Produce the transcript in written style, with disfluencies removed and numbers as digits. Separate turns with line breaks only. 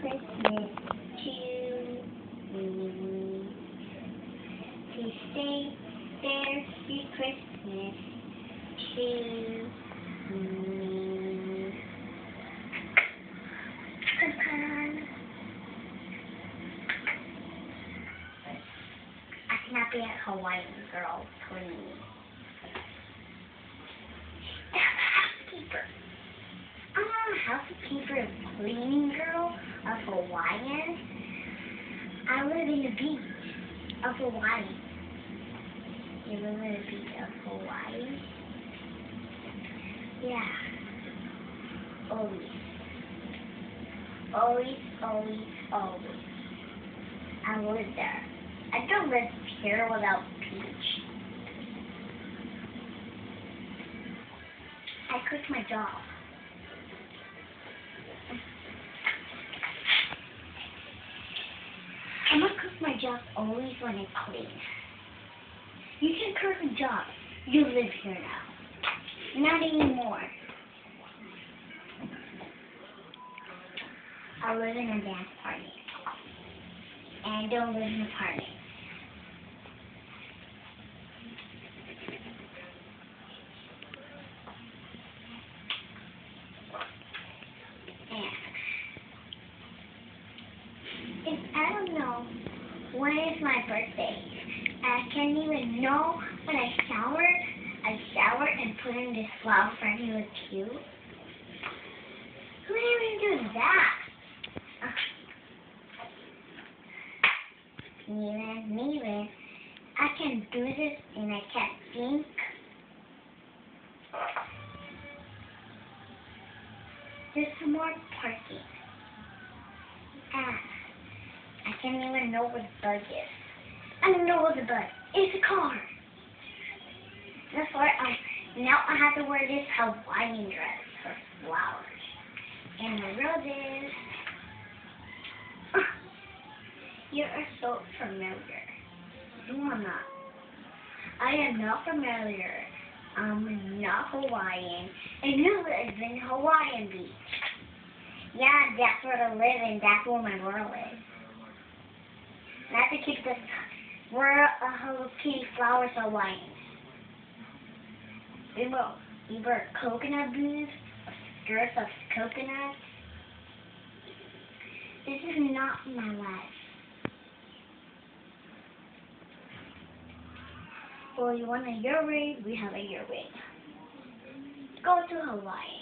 Christmas to me. To stay there for Christmas to me. I cannot be a Hawaiian girl, please. Housekeeper. Housekeeper, cleaning girl of Hawaiian. I live in the beach of Hawaii. You live in the beach of Hawaii? Yeah. Always. Always, always, always. I live there. I don't live here without beach. I quit my job. I'm gonna cook my job always when it's clean. You can cook a job. You live here now. Not anymore. I live in a dance party. And I don't live in a party. And I don't know when is my birthday. I can't even know when I showered and put in this flower for he was cute. Who even do that? Neither. I can do this and I can't think. There's some more parking. I can't even know where the bug is. I don't know where the bug is. It's a car. That's why now I have to wear this Hawaiian dress for flowers. And the road is... You are so familiar. No, I'm not. I am not familiar. I'm not Hawaiian. And you live in Hawaiian Beach. Yeah, that's where I live and that's where my world is. And I have to keep this world of Hello Kitty flowers Hawaiian. We wear coconut boots, skirts of coconuts. This is not my life. Well, you want a year ring? We have a year ring. Go to Hawaii.